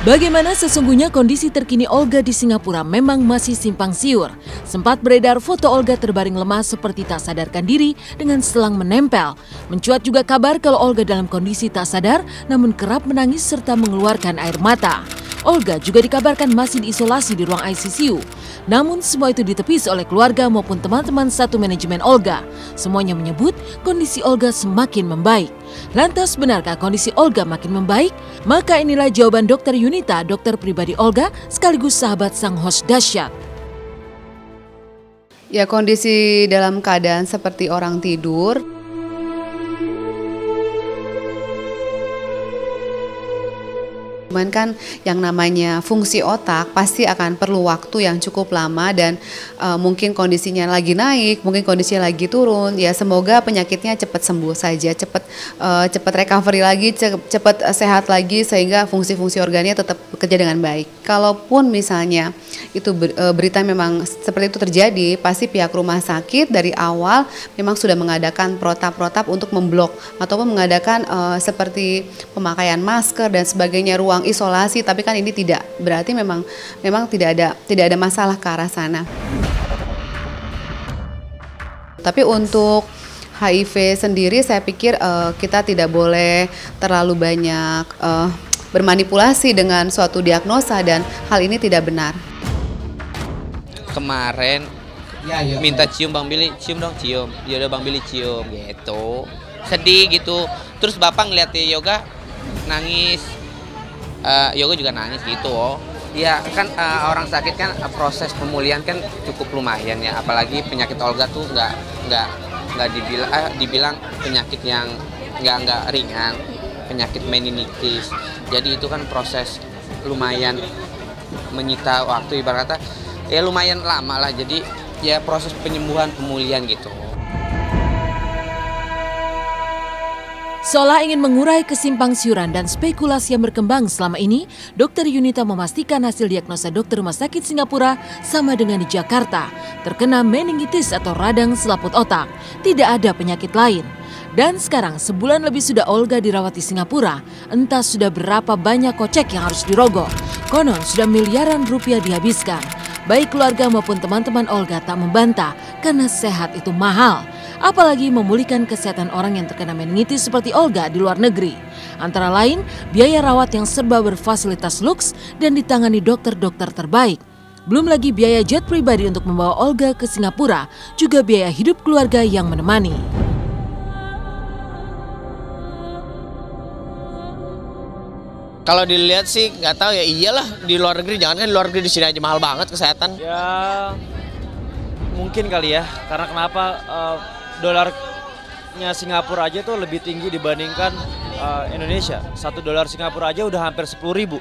Bagaimana sesungguhnya kondisi terkini Olga di Singapura memang masih simpang siur. Sempat beredar foto Olga terbaring lemas seperti tak sadarkan diri dengan selang menempel. Mencuat juga kabar kalau Olga dalam kondisi tak sadar namun kerap menangis serta mengeluarkan air mata. Olga juga dikabarkan masih diisolasi di ruang ICU. Namun semua itu ditepis oleh keluarga maupun teman-teman satu manajemen Olga. Semuanya menyebut kondisi Olga semakin membaik. Lantas benarkah kondisi Olga makin membaik? Maka inilah jawaban Dr. Yunita, dokter pribadi Olga sekaligus sahabat sang host dahsyat. Ya, kondisi dalam keadaan seperti orang tidur. Cuman kan yang namanya fungsi otak pasti akan perlu waktu yang cukup lama dan mungkin kondisinya lagi naik, mungkin kondisinya lagi turun. Ya semoga penyakitnya cepat sembuh saja, cepat recovery lagi, cepat sehat lagi sehingga fungsi-fungsi organnya tetap bekerja dengan baik. Kalaupun misalnya itu berita memang seperti itu terjadi, pasti pihak rumah sakit dari awal memang sudah mengadakan protap-protap untuk memblok ataupun mengadakan seperti pemakaian masker dan sebagainya, ruang isolasi, tapi kan ini tidak berarti memang tidak ada masalah ke arah sana. Tapi untuk HIV sendiri saya pikir kita tidak boleh terlalu banyak bermanipulasi dengan suatu diagnosa dan hal ini tidak benar. Kemarin minta cium Bang Billy, cium dong, cium. Ya udah Bang Billy cium gitu. Sedih gitu. Terus Bapak ngeliat Yoga nangis. Yoga juga nangis gitu. Ya kan orang sakit kan proses pemulihan kan cukup lumayan ya, apalagi penyakit Olga tuh nggak dibilang penyakit yang nggak ringan, penyakit meningitis. Jadi itu kan proses lumayan menyita waktu, ibarat kata ya lumayan lama lah. Jadi ya proses penyembuhan pemulihan gitu. Seolah ingin mengurai kesimpangsiuran dan spekulasi yang berkembang selama ini, Dr. Yunita memastikan hasil diagnosa dokter rumah sakit Singapura sama dengan di Jakarta, terkena meningitis atau radang selaput otak, tidak ada penyakit lain. Dan sekarang sebulan lebih sudah Olga dirawat di Singapura, entah sudah berapa banyak kocek yang harus dirogoh. Konon sudah miliaran rupiah dihabiskan. Baik keluarga maupun teman-teman Olga tak membantah karena sehat itu mahal. Apalagi memulihkan kesehatan orang yang terkena meningitis seperti Olga di luar negeri. Antara lain, biaya rawat yang serba berfasilitas luks dan ditangani dokter-dokter terbaik. Belum lagi biaya jet pribadi untuk membawa Olga ke Singapura, juga biaya hidup keluarga yang menemani. Kalau dilihat sih nggak tahu ya, iyalah di luar negeri, jangan kan di luar negeri, di sini aja mahal banget kesehatan. Ya mungkin kali ya, karena kenapa dolarnya Singapura aja tuh lebih tinggi dibandingkan Indonesia. $1 Singapura aja udah hampir 10.000.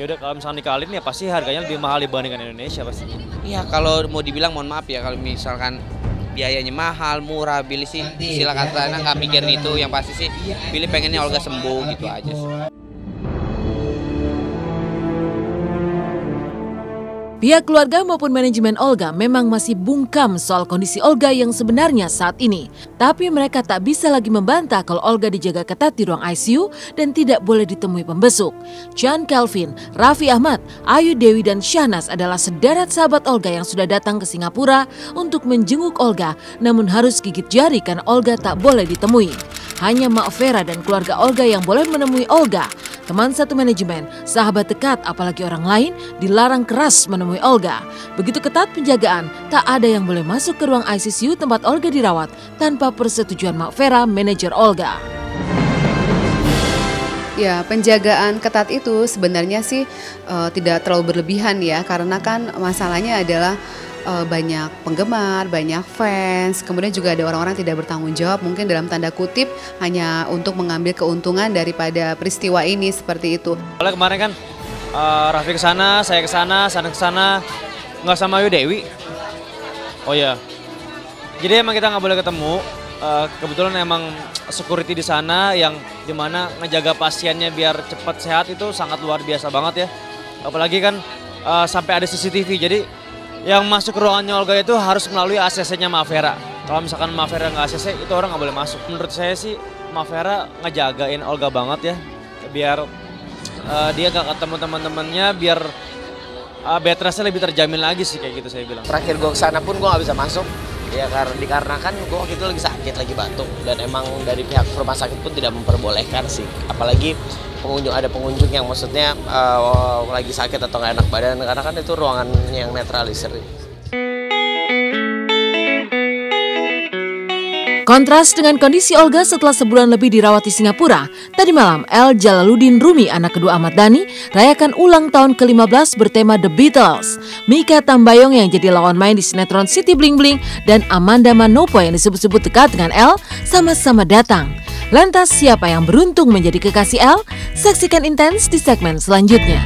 Ya udah kalau misalnya dikaliin ya pasti harganya lebih mahal dibandingkan Indonesia pasti. Iya, kalau mau dibilang mohon maaf ya, kalau misalkan biayanya mahal, murah, Billy sih silakan sana, nggak mikirin itu. Yang pasti sih Billy pengennya Olga sembuh gitu aja sih. Pihak keluarga maupun manajemen Olga memang masih bungkam soal kondisi Olga yang sebenarnya saat ini. Tapi mereka tak bisa lagi membantah kalau Olga dijaga ketat di ruang ICU dan tidak boleh ditemui pembesuk. Chan Kelvin, Raffi Ahmad, Ayu Dewi dan Syahnas adalah sederet sahabat Olga yang sudah datang ke Singapura untuk menjenguk Olga, namun harus gigit jari karena Olga tak boleh ditemui. Hanya Mak Vera dan keluarga Olga yang boleh menemui Olga. Teman satu manajemen, sahabat dekat apalagi orang lain dilarang keras menemui Olga. Begitu ketat penjagaan, tak ada yang boleh masuk ke ruang ICU tempat Olga dirawat tanpa persetujuan Mak Vera, manajer Olga. Ya, penjagaan ketat itu sebenarnya sih tidak terlalu berlebihan ya, karena kan masalahnya adalah banyak penggemar, banyak fans, kemudian juga ada orang-orang yang tidak bertanggung jawab, mungkin dalam tanda kutip hanya untuk mengambil keuntungan daripada peristiwa ini seperti itu. Kalau kemarin kan Raffi ke sana, saya ke sana ke sana, nggak sama Ayu Dewi. Oh ya, jadi emang kita nggak boleh ketemu. Kebetulan emang security di sana yang dimana ngejaga pasiennya biar cepat sehat itu sangat luar biasa banget ya. Apalagi kan sampai ada CCTV, jadi yang masuk ke ruangannya Olga itu harus melalui ACC-nya Mak Vera. Kalau misalkan Mak Vera nggak ACC, itu orang nggak boleh masuk. Menurut saya sih Mak Vera ngejagain Olga banget ya, biar dia gak ketemu teman-temannya biar bed restnya lebih terjamin lagi sih, kayak gitu saya bilang. Terakhir gue kesana pun gue nggak bisa masuk, ya dikarenakan gue waktu itu lagi sakit, lagi batuk, dan emang dari pihak rumah sakit pun tidak memperbolehkan sih. Apalagi ada pengunjung yang maksudnya lagi sakit atau nggak enak badan, karena kan itu ruangan yang netralisir. Kontras dengan kondisi Olga setelah sebulan lebih dirawat di Singapura, tadi malam El Jalaluddin Rumi, anak kedua Ahmad Dhani, rayakan ulang tahun ke-15 bertema The Beatles. Mika Tambayong yang jadi lawan main di sinetron Siti Bling Bling dan Amanda Manopo yang disebut-sebut dekat dengan El sama-sama datang. Lantas siapa yang beruntung menjadi kekasih El? Saksikan intens di segmen selanjutnya.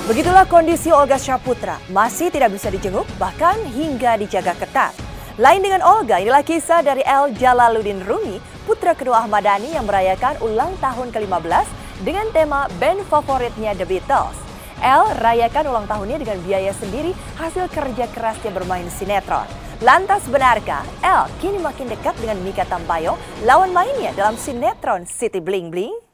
Begitulah kondisi Olga Syahputra, masih tidak bisa dijenguk, bahkan hingga dijaga ketat. Lain dengan Olga, inilah kisah dari El Jalaluddin Rumi, putra kedua Ahmad Dhani yang merayakan ulang tahun ke-15 dengan tema band favoritnya The Beatles. El rayakan ulang tahunnya dengan biaya sendiri hasil kerja kerasnya bermain sinetron. Lantas benarkah El kini makin dekat dengan Mika Tambayong, lawan mainnya dalam sinetron Siti Bling Bling?